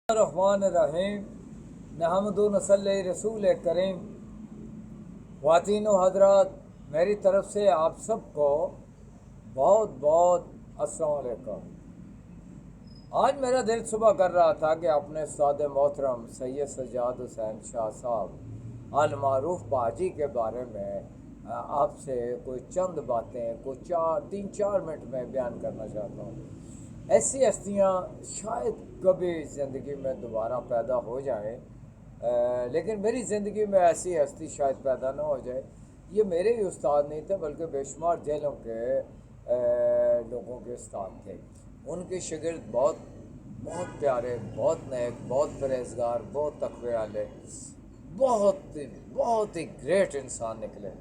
الرحمن الرحیم نحمد و نصلی رسول کریم خواتین و حضرات، میری طرف سے آپ سب کو بہت بہت السلام علیکم۔ آج میرا دل صبح کر رہا تھا کہ اپنے استاد محترم سید سجاد حسین شاہ صاحب المعروف باجی کے بارے میں آپ سے کوئی چند باتیں تین چار منٹ میں بیان کرنا چاہتا ہوں۔ ایسی ہستیاں شاید کبھی زندگی میں دوبارہ پیدا ہو جائیں، لیکن میری زندگی میں ایسی ہستی شاید پیدا نہ ہو جائے۔ یہ میرے ہی استاد نہیں تھے بلکہ بے شمار جیلوں کے لوگوں کے استاد تھے۔ ان کے شاگرد بہت پیارے، بہت نیک، بہت پرہیزگار، بہت تقوی والے، بہت ہی گریٹ انسان نکلے۔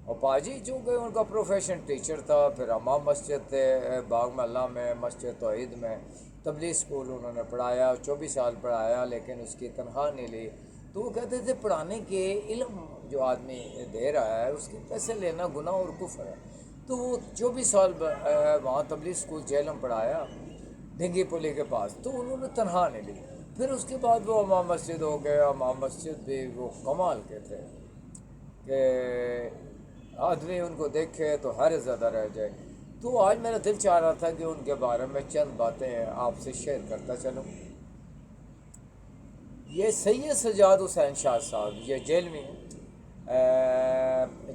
اور پاجی چونکہ ان کا پروفیشن ٹیچر تھا، پھر امام مسجد تھے باغ محلہ میں، مسجد توحید میں، تبلیغ اسکول انہوں نے پڑھایا، 24 سال پڑھایا، لیکن اس کی تنخواہ نہیں لی۔ تو وہ کہتے تھے پڑھانے کے علم جو آدمی دے رہا ہے اس کے پیسے لینا گناہ اور کفر ہے۔ تو وہ 24 سال وہاں تبلیغ اسکول جیلم پڑھایا ڈھنگی پلی کے پاس، تو انہوں نے تنخواہ نہیں لی۔ پھر اس کے بعد وہ امام مسجد ہو گئے۔ امام مسجد بھی وہ کمال کے تھے کہ آدمی ان کو دیکھے تو حیرت زدہ رہ جائے۔ تو آج میرا دل چاہ رہا تھا کہ ان کے بارے میں چند باتیں آپ سے شیئر کرتا چلوں۔ یہ سید سجاد حسین شاہ صاحب یہ جیلوی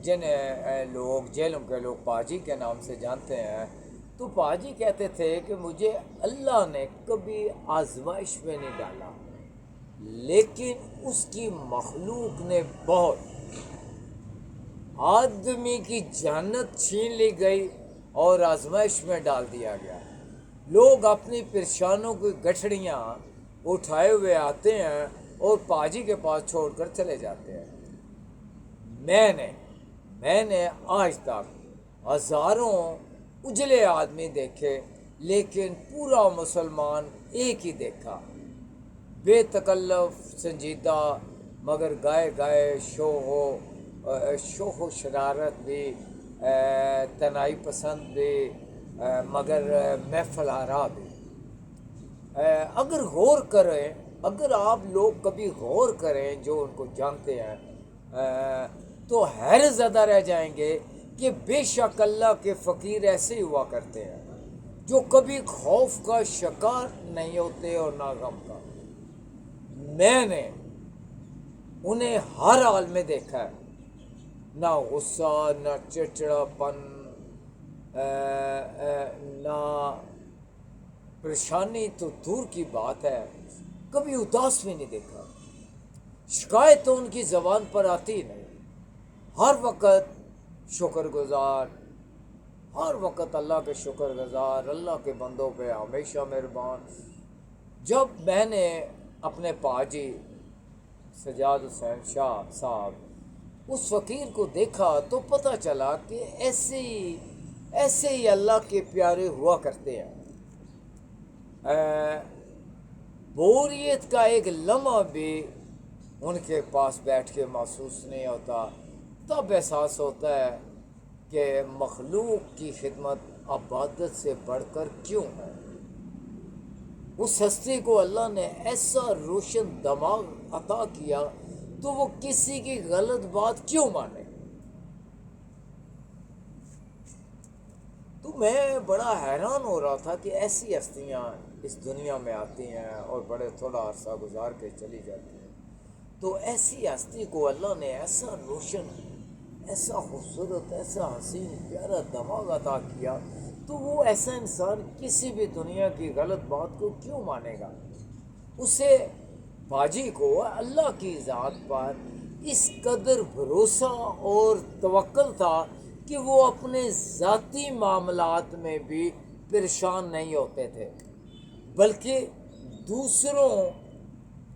جنہیں لوگ جیلوں کے لوگ پاجی کے نام سے جانتے ہیں، تو پاجی کہتے تھے کہ مجھے اللہ نے کبھی آزمائش میں نہیں ڈالا، لیکن اس کی مخلوق نے بہت آدمی کی جنت چھین لی گئی اور آزمائش میں ڈال دیا گیا۔ لوگ اپنی پریشانوں کی گٹھڑیاں اٹھائے ہوئے آتے ہیں اور پاجی کے پاس چھوڑ کر چلے جاتے ہیں۔ میں نے آج تک ہزاروں اجلے آدمی دیکھے، لیکن پورا مسلمان ایک ہی دیکھا، بے تکلف، سنجیدہ، مگر گائے شوخ و شرارت بھی، تنہائی پسند بھی، مگر محفل آرا بھی۔ اگر آپ لوگ کبھی غور کریں جو ان کو جانتے ہیں تو حیرت زدہ رہ جائیں گے کہ بے شک اللہ کے فقیر ایسے ہی ہوا کرتے ہیں جو کبھی خوف کا شکار نہیں ہوتے اور نہ غم کا۔ میں نے انہیں ہر حال میں دیکھا ہے، نہ غصہ، نہ چڑچڑا پن، نہ پریشانی تو دور کی بات ہے، کبھی اداس بھی نہیں دیکھا۔ شکایت تو ان کی زبان پر آتی ہی نہیں، ہر وقت شکر گزار، ہر وقت اللہ کے شکر گزار، اللہ کے بندوں پہ ہمیشہ مہربان۔ جب میں نے اپنے پاجی سجاد حسین شاہ صاحب اس فقیر کو دیکھا تو پتہ چلا کہ ایسے ہی اللہ کے پیارے ہوا کرتے ہیں۔ بوریت کا ایک لمحہ بھی ان کے پاس بیٹھ کے محسوس نہیں ہوتا، تب احساس ہوتا ہے کہ مخلوق کی خدمت عبادت سے بڑھ کر کیوں ہے۔ اس ہستی کو اللہ نے ایسا روشن دماغ عطا کیا تو وہ کسی کی غلط بات کیوں مانے۔ تو میں بڑا حیران ہو رہا تھا کہ ایسی ہستیاں اس دنیا میں آتی ہیں اور بڑے تھوڑا عرصہ گزار کے چلی جاتی ہیں۔ تو ایسی ہستی کو اللہ نے ایسا روشن، ایسا خوبصورت، ایسا حسین پیارا دماغ عطا کیا، تو وہ ایسا انسان کسی بھی دنیا کی غلط بات کو کیوں مانے گا۔ اسے باجی کو اللہ کی ذات پر اس قدر بھروسہ اور توکل تھا کہ وہ اپنے ذاتی معاملات میں بھی پریشان نہیں ہوتے تھے، بلکہ دوسروں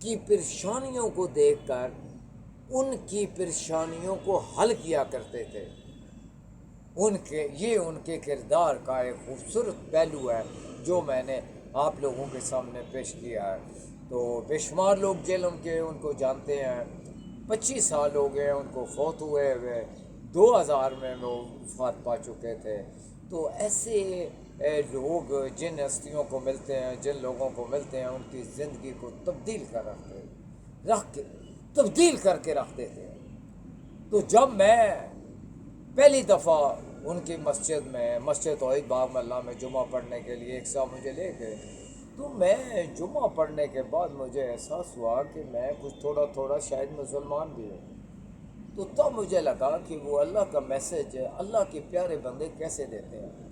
کی پریشانیوں کو دیکھ کر ان کی پریشانیوں کو حل کیا کرتے تھے۔ یہ ان کے کردار کا ایک خوبصورت پہلو ہے جو میں نے آپ لوگوں کے سامنے پیش کیا ہے۔ تو بے شمار لوگ جیلوں کے ان کو جانتے ہیں، 25 سال ہو گئے ان کو فوت ہوئے 2000 میں وہ وفات پا چکے تھے۔ تو ایسے لوگ جن ہستیوں کو ملتے ہیں، جن لوگوں کو ملتے ہیں، ان کی زندگی کو تبدیل کر کے رکھ دیتے ہیں۔ تو جب میں پہلی دفعہ ان کی مسجد توحید باغ محلہ میں جمعہ پڑھنے کے لیے ایک صاحب مجھے لے گئے، تو میں جمعہ پڑھنے کے بعد مجھے احساس ہوا کہ میں کچھ تھوڑا شاید مسلمان بھی ہوں۔ تو تب مجھے لگا کہ وہ اللہ کا میسج اللہ کے پیارے بندے کیسے دیتے ہیں۔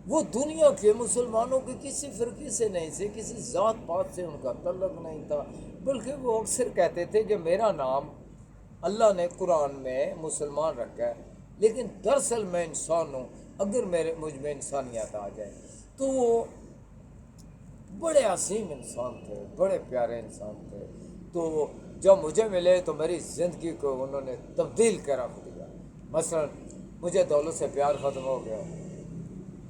وہ دنیا کے مسلمانوں کے کسی فرقے سے نہیں تھے، کسی ذات پات سے ان کا تعلق نہیں تھا، بلکہ وہ اکثر کہتے تھے کہ میرا نام اللہ نے قرآن میں مسلمان رکھا ہے، لیکن دراصل میں انسان ہوں، اگر مجھ میں انسانیت آ جائے۔ تو وہ بڑے عظیم انسان تھے، بڑے پیارے انسان تھے۔ تو جب مجھے ملے تو میری زندگی کو انہوں نے تبدیل کر رکھ دیا۔ مثلا مجھے دولت سے پیار ختم ہو گیا،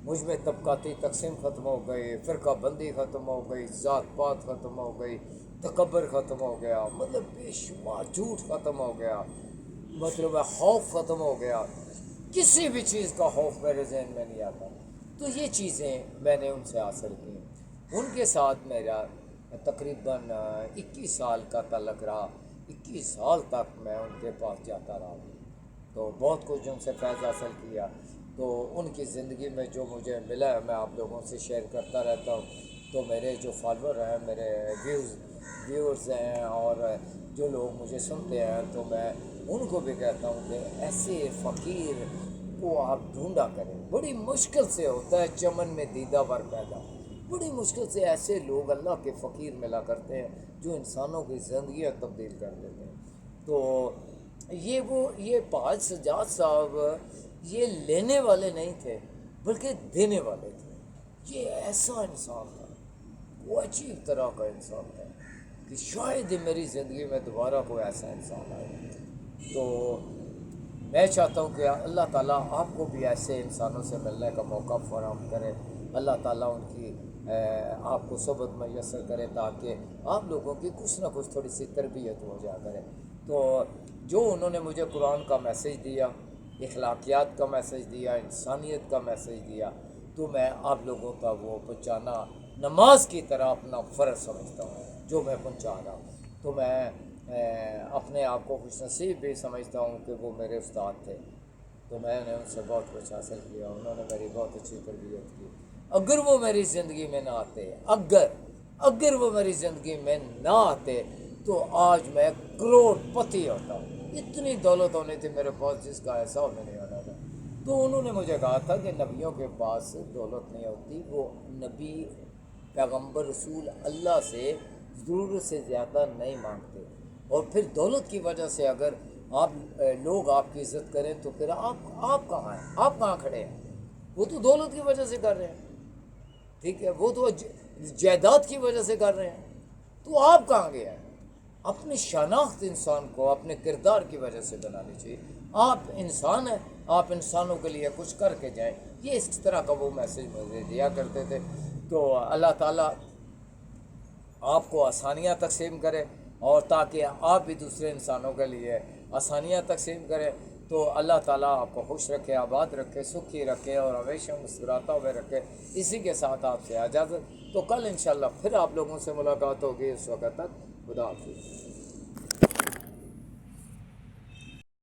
مجھ میں طبقاتی تقسیم ختم ہو گئی، فرقہ بندی ختم ہو گئی، ذات پات ختم ہو گئی، تکبر ختم ہو گیا، مطلب بے شمار جھوٹ ختم ہو گیا، مطلب خوف ختم ہو گیا، کسی بھی چیز کا خوف میرے ذہن میں نہیں آتا۔ تو یہ چیزیں میں نے ان سے حاصل کی۔ ان کے ساتھ میرا تقریباً 21 سال کا تعلق رہا، 21 سال تک میں ان کے پاس جاتا رہا، تو بہت کچھ ان سے فیض حاصل کیا۔ تو ان کی زندگی میں جو مجھے ملا ہے میں آپ لوگوں سے شیئر کرتا رہتا ہوں۔ تو میرے جو فالوور ہیں، میرے ویورز ہیں، اور جو لوگ مجھے سنتے ہیں، تو میں ان کو بھی کہتا ہوں کہ ایسے فقیر کو آپ ڈھونڈا کریں۔ بڑی مشکل سے ہوتا ہے چمن میں دیدہ ور پیدا، بڑی مشکل سے ایسے لوگ اللہ کے فقیر ملا کرتے ہیں جو انسانوں کی زندگیاں تبدیل کر دیتے ہیں۔ تو یہ پاج سجاد صاحب یہ لینے والے نہیں تھے بلکہ دینے والے تھے۔ یہ ایسا انسان تھا، وہ عجیب طرح کا انسان تھا کہ شاید ہی میری زندگی میں دوبارہ کوئی ایسا انسان آئے۔ تو میں چاہتا ہوں کہ اللہ تعالیٰ آپ کو بھی ایسے انسانوں سے ملنے کا موقع فراہم کرے، اللہ تعالیٰ ان کی آپ کو صحبت میسر کرے تاکہ آپ لوگوں کی کچھ نہ کچھ تھوڑی سی تربیت ہو جا کرے۔ تو جو انہوں نے مجھے قرآن کا میسج دیا، اخلاقیات کا میسج دیا، انسانیت کا میسج دیا، تو میں آپ لوگوں کا وہ پہنچانا نماز کی طرح اپنا فرض سمجھتا ہوں جو میں پہنچا رہا ہوں۔ تو میں اپنے آپ کو خوش نصیب بھی سمجھتا ہوں کہ وہ میرے استاد تھے، تو میں نے ان سے بہت کچھ حاصل کیا، انہوں نے میری بہت اچھی تربیت کی۔ اگر وہ میری زندگی میں نہ آتے، اگر وہ میری زندگی میں نہ آتے تو آج میں کروڑ پتی ہوتا ہوں۔ اتنی دولت ہونی تھی میرے پاس جس کا حساب میں نہیں ہونا تھا۔ تو انہوں نے مجھے کہا تھا کہ نبیوں کے پاس دولت نہیں ہوتی، وہ نبی پیغمبر رسول اللہ سے ضرورت سے زیادہ نہیں مانگتے، اور پھر دولت کی وجہ سے اگر لوگ آپ کی عزت کریں تو پھر آپ کہاں ہیں، آپ کہاں کھڑے ہیں؟ وہ تو دولت کی وجہ سے کر رہے ہیں، ٹھیک ہے، وہ تو جائیداد کی وجہ سے کر رہے ہیں، تو آپ کہاں گئے ہیں؟ اپنی شناخت انسان کو اپنے کردار کی وجہ سے بنانی چاہیے۔ آپ انسان ہیں، آپ انسانوں کے لیے کچھ کر کے جائیں۔ یہ اس طرح کا وہ میسج مجھے دیا کرتے تھے۔ تو اللہ تعالیٰ آپ کو آسانیاں تقسیم کرے، اور تاکہ آپ بھی دوسرے انسانوں کے لیے آسانیاں تقسیم کریں، تو اللہ تعالیٰ آپ کو خوش رکھے، آباد رکھے، سکھی رکھے، اور ہمیشہ مسکراتا ہوئے رکھے۔ اسی کے ساتھ آپ سے اجازت، تو کل انشاءاللہ پھر آپ لوگوں سے ملاقات ہوگی، اس وقت تک خدا حافظ۔